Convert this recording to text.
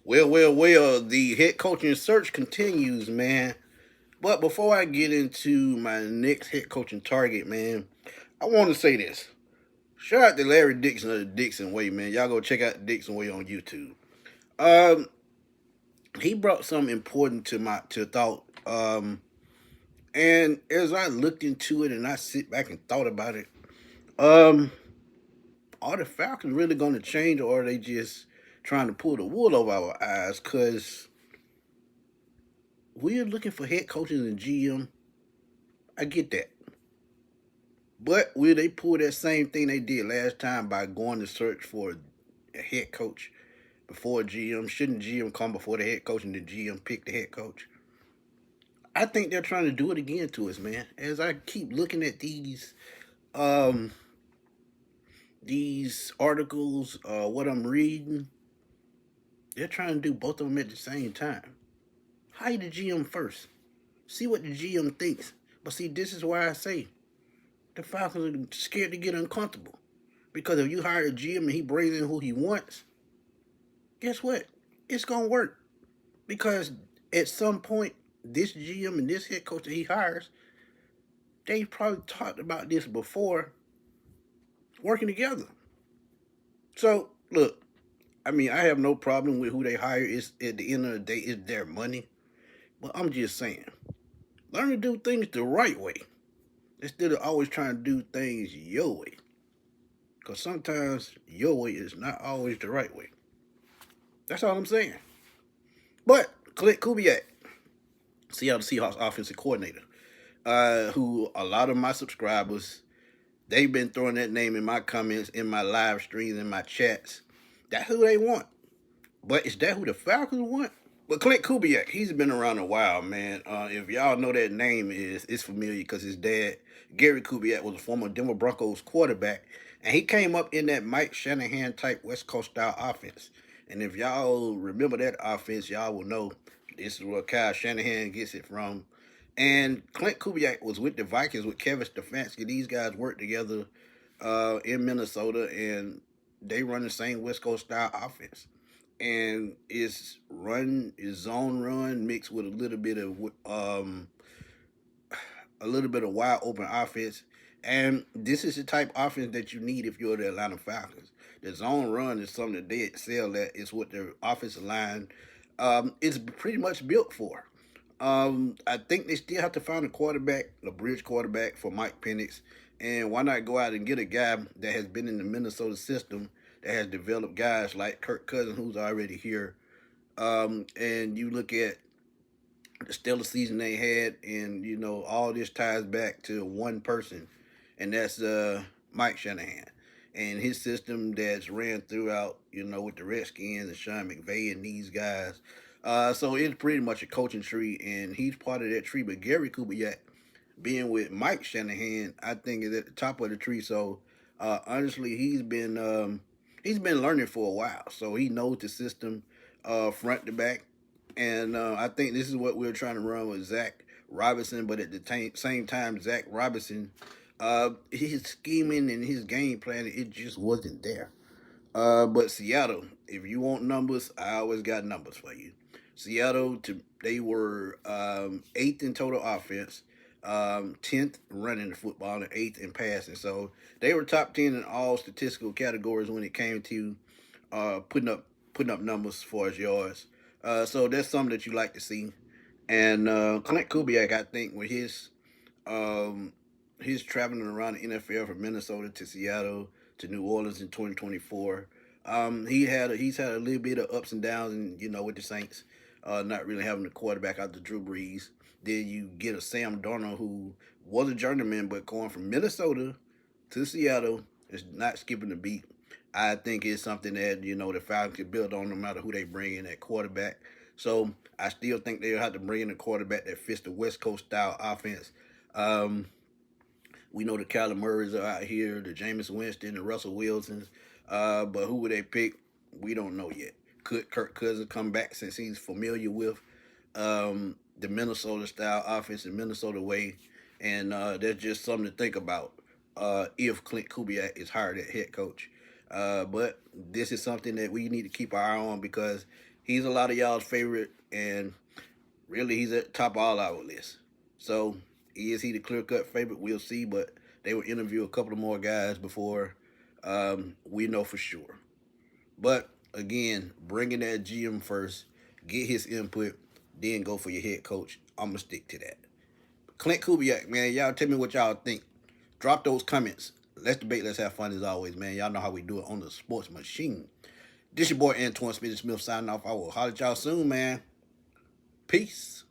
Well, the head coaching search continues, man. But before I get into my next head coaching target, man, I want to say this. Shout out to Larry Dixon of the Dixon Way, man. Y'all go check out the Dixon Way on YouTube. Um, he brought something important to thought. And as I looked into it and I sit back and thought about it, um, are the Falcons really going to change, or are they just trying to pull the wool over our eyes? Cause we're looking for head coaches and GM. I get that. But will they pull that same thing they did last time by going to search for a head coach before a GM? Shouldn't GM come before the head coach and the GM pick the head coach? I think they're trying to do it again to us, man. As I keep looking at um these articles, what I'm reading, they're trying to do both of them at the same time. Hire the GM first. See what the GM thinks. But see, this is why I say the Falcons are scared to get uncomfortable. Because if you hire a GM and he brings in who he wants, guess what? It's gonna work. Because at some point, this GM and this head coach that he hires, they probably talked about this before working together. So look, I mean, I have no problem with who they hire. It's at the end of the day, it's their money. But I'm just saying, learn to do things the right way instead of always trying to do things your way. Because sometimes your way is not always the right way. That's all I'm saying. But Clint Kubiak, Seattle Seahawks offensive coordinator, who a lot of my subscribers, they've been throwing that name in my comments, in my live streams, in my chats. That's who they want. But is that who the Falcons want? But Klint Kubiak, he's been around a while, man. If y'all know that name it's familiar because his dad, Gary Kubiak, was a former Denver Broncos quarterback, and he came up in that Mike Shanahan type West Coast style offense. And if y'all remember that offense, y'all will know this is where Kyle Shanahan gets it from. And Klint Kubiak was with the Vikings with Kevin Stefanski. These guys worked together in Minnesota, and they run the same West Coast style offense. And it's zone run mixed with a little bit of wide open offense. And this is the type of offense that you need if you're the Atlanta Falcons. The zone run is something that they excel at. It's what their offensive line is pretty much built for. I think they still have to find a quarterback, a bridge quarterback for Mike Penix. And why not go out and get a guy that has been in the Minnesota system that has developed guys like Kirk Cousins, who's already here. And you look at the stellar season they had, and all this ties back to one person, and that's Mike Shanahan and his system that's ran throughout, with the Redskins and Sean McVay and these guys. So it's pretty much a coaching tree, and he's part of that tree. But Gary Kubiak, being with Mike Shanahan, I think is at the top of the tree. So honestly, he's been learning for a while, so he knows the system front to back. And I think this is what we're trying to run with Zach Robinson, but at the same time, Zach Robinson, his scheming and his game plan, it just wasn't there. But Seattle, if you want numbers, I always got numbers for you. Seattle, they were eighth in total offense, 10th running the football, and eighth in passing. So they were top 10 in all statistical categories when it came to putting up numbers for as yards. So that's something that you like to see. And Clint Kubiak, I think, with um, his traveling around the NFL from Minnesota to Seattle to New Orleans in 2024. He's had a little bit of ups and downs, and with the Saints, not really having a quarterback out the Drew Brees. Then you get a Sam Darnold who was a journeyman, but going from Minnesota to Seattle is not skipping the beat. I think it's something that the Falcons can build on no matter who they bring in at quarterback. So I still think they'll have to bring in a quarterback that fits the West Coast style offense. Um, we know the Kyler Murrays are out here, the Jameis Winston, the Russell Wilsons. But who would they pick? We don't know yet. Could Kirk Cousins come back since he's familiar with the Minnesota style offense and Minnesota way? And that's just something to think about if Klint Kubiak is hired at head coach. But this is something that we need to keep our eye on because He's a lot of y'all's favorite, and really, he's at the top of all our lists. So, is he the clear cut favorite? We'll see, but they will interview a couple of more guys before we know for sure. But again, bringing that GM first, get his input, then go for your head coach. I'm gonna stick to that. Klint Kubiak, man, y'all tell me what y'all think. Drop those comments. Let's debate. Let's have fun as always, man. Y'all know how we do it on the sports machine. This your boy Antoine Smith signing off. I will holler at y'all soon, man. Peace.